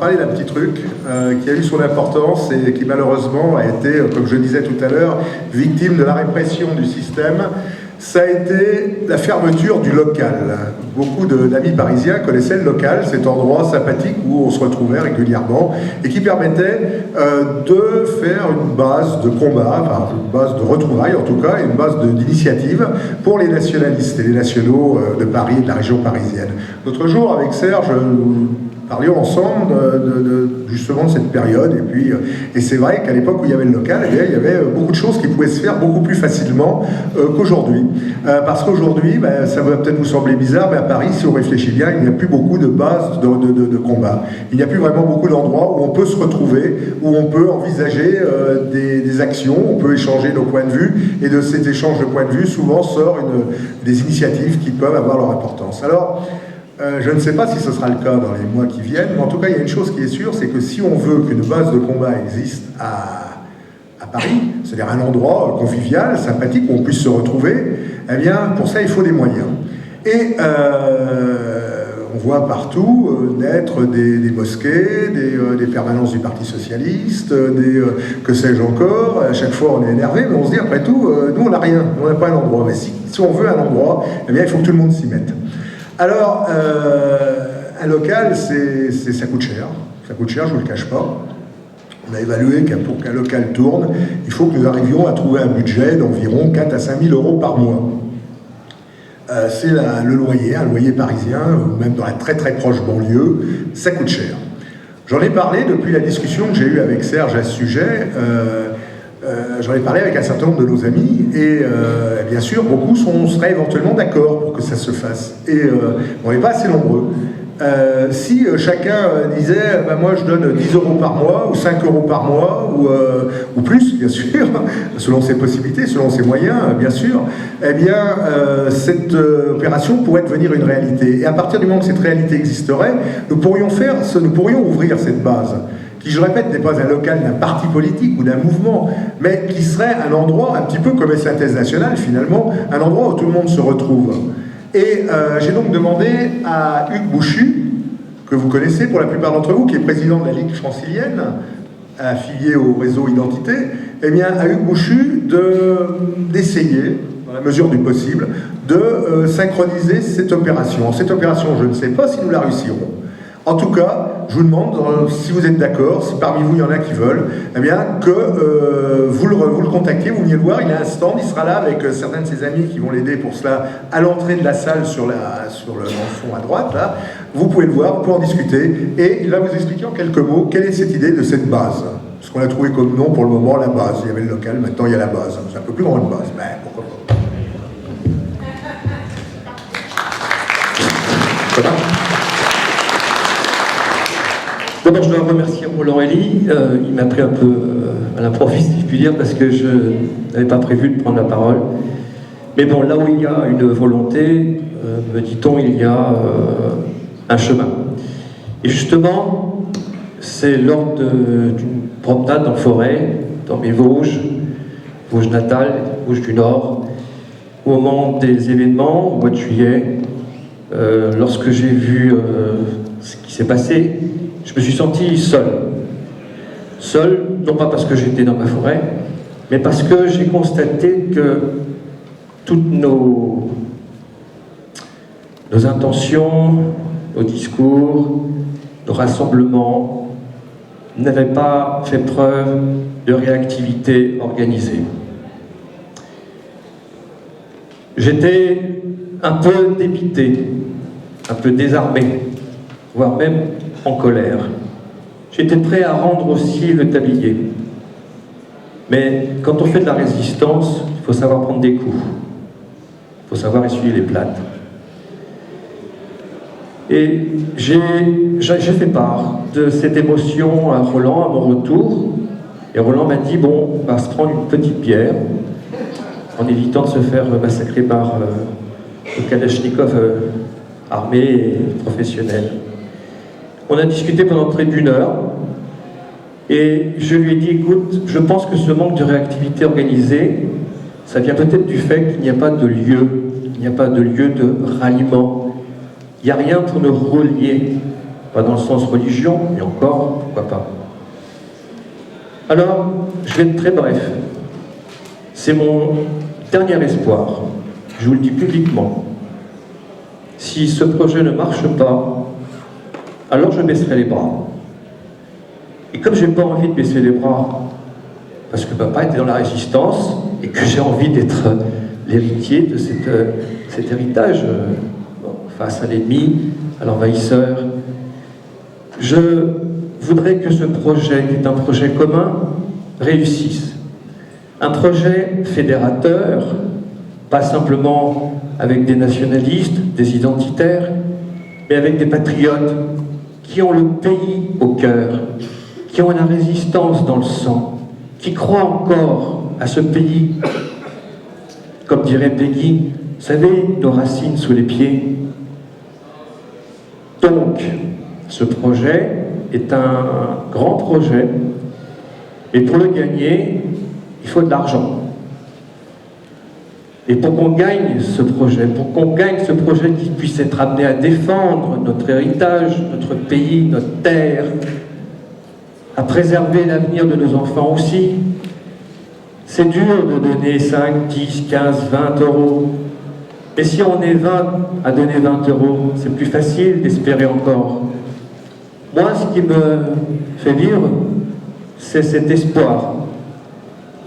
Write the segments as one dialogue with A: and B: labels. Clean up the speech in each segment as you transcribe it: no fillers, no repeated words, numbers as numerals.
A: parler d'un petit truc qui a eu son importance et qui malheureusement a été, comme je disais tout à l'heure, victime de la répression du système. Ça a été la fermeture du local. Beaucoup d'amis parisiens connaissaient le local, cet endroit sympathique où on se retrouvait régulièrement et qui permettait de faire une base de combat, enfin une base de retrouvailles en tout cas, et une base d'initiative pour les nationalistes et les nationaux de Paris et de la région parisienne. L'autre jour, avec Serge, nous parlions ensemble justement de cette période, et c'est vrai qu'à l'époque où il y avait le local, eh bien, il y avait beaucoup de choses qui pouvaient se faire beaucoup plus facilement qu'aujourd'hui. Parce qu'aujourd'hui, ça va peut-être vous sembler bizarre, mais à Paris, si on réfléchit bien, il n'y a plus beaucoup de bases de combat. Il n'y a plus vraiment beaucoup d'endroits où on peut se retrouver, où on peut envisager des actions, on peut échanger nos points de vue, et de cet échange de points de vue, souvent sort des initiatives qui peuvent avoir leur importance. Alors, je ne sais pas si ce sera le cas dans les mois qui viennent, mais en tout cas, il y a une chose qui est sûre, c'est que si on veut qu'une base de combat existe à Paris, c'est-à-dire un endroit convivial, sympathique, où on puisse se retrouver, eh bien, pour ça, il faut des moyens. Et on voit partout naître des mosquées, des permanences du Parti Socialiste, que sais-je encore. À chaque fois, on est énervé, mais on se dit, après tout, nous, on n'a rien, on n'a pas un endroit. Mais si on veut un endroit, eh bien, il faut que tout le monde s'y mette. Alors, un local, ça coûte cher. Ça coûte cher, je ne vous le cache pas. On a évalué que pour qu'un local tourne, il faut que nous arrivions à trouver un budget d'environ 4 à 5 000 euros par mois. C'est le loyer, un loyer parisien, ou même dans la très très proche banlieue, ça coûte cher. J'en ai parlé depuis la discussion que j'ai eue avec Serge à ce sujet. J'en ai parlé avec un certain nombre de nos amis et bien sûr beaucoup seraient éventuellement d'accord pour que ça se fasse et on n'est pas assez nombreux. Si chacun disait moi je donne 10 euros par mois ou 5 euros par mois ou plus bien sûr, selon ses possibilités, selon ses moyens bien sûr, eh bien cette opération pourrait devenir une réalité et à partir du moment que cette réalité existerait, nous pourrions ouvrir cette base qui, je répète, n'est pas un local d'un parti politique ou d'un mouvement, mais qui serait un endroit, un petit peu comme les synthèses nationales finalement, un endroit où tout le monde se retrouve. Et j'ai donc demandé à Hugues Bouchu, que vous connaissez pour la plupart d'entre vous, qui est président de la Ligue francilienne, affilié au réseau Identité, eh bien à Hugues Bouchu d'essayer, dans la mesure du possible, de synchroniser cette opération. Cette opération, je ne sais pas si nous la réussirons. En tout cas, je vous demande, si vous êtes d'accord, si parmi vous il y en a qui veulent, eh bien, que vous le contactiez, vous veniez le voir, il a un stand, il sera là avec certains de ses amis qui vont l'aider pour cela, à l'entrée de la salle, dans le fond à droite, là. Vous pouvez le voir, vous pouvez en discuter, et il va vous expliquer en quelques mots quelle est cette idée de cette base. Ce qu'on a trouvé comme nom pour le moment, la base. Il y avait le local, maintenant il y a la base. C'est un peu plus grand une base, mais pourquoi pas. Voilà.
B: D'abord, je dois remercier Roland Elie. Il m'a pris un peu à l'improviste, si je puis dire, parce que je n'avais pas prévu de prendre la parole. Mais bon, là où il y a une volonté, me dit-on, il y a un chemin. Et justement, c'est lors d'une promenade en forêt, dans mes Vosges natales, Vosges du Nord, au moment des événements, au mois de juillet, lorsque j'ai vu ce qui s'est passé, je me suis senti seul. Seul, non pas parce que j'étais dans ma forêt, mais parce que j'ai constaté que toutes nos intentions, nos discours, nos rassemblements n'avaient pas fait preuve de réactivité organisée. J'étais un peu dépité, un peu désarmé, voire même en colère. J'étais prêt à rendre aussi le tablier. Mais quand on fait de la résistance, il faut savoir prendre des coups. Il faut savoir essuyer les plâtres. Et j'ai fait part de cette émotion à Roland, à mon retour. Et Roland m'a dit, bon, on va se prendre une petite bière, en évitant de se faire massacrer par le Kalachnikov armé et professionnel. On a discuté pendant près d'1 heure et je lui ai dit, écoute, je pense que ce manque de réactivité organisée, ça vient peut-être du fait qu'il n'y a pas de lieu, il n'y a pas de lieu de ralliement. Il n'y a rien pour nous relier. pas dans le sens religion, et encore, pourquoi pas. Alors, je vais être très bref. C'est mon dernier espoir, je vous le dis publiquement. Si ce projet ne marche pas, alors je baisserai les bras. Et comme je n'ai pas envie de baisser les bras, parce que papa était dans la résistance, et que j'ai envie d'être l'héritier de cet héritage face à l'ennemi, à l'envahisseur, je voudrais que ce projet, qui est un projet commun, réussisse. Un projet fédérateur, pas simplement avec des nationalistes, des identitaires, mais avec des patriotes qui ont le pays au cœur, qui ont la résistance dans le sang, qui croient encore à ce pays. Comme dirait Peggy, vous savez, nos racines sous les pieds. Donc, ce projet est un grand projet, et pour le gagner, il faut de l'argent. Et pour qu'on gagne ce projet, qui puisse être amené à défendre notre héritage, notre pays, notre terre, à préserver l'avenir de nos enfants aussi, c'est dur de donner 5, 10, 15, 20 euros. Mais si on est 20 à donner 20 euros, c'est plus facile d'espérer encore. Moi, ce qui me fait vivre, c'est cet espoir.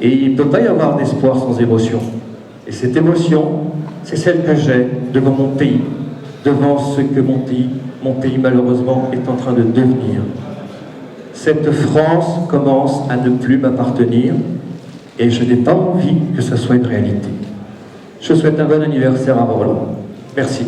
B: Et il ne peut pas y avoir d'espoir sans émotion. Et cette émotion, c'est celle que j'ai devant mon pays, devant ce que mon pays malheureusement est en train de devenir. Cette France commence à ne plus m'appartenir et je n'ai pas envie que ce soit une réalité. Je souhaite un bon anniversaire à Roland. Merci.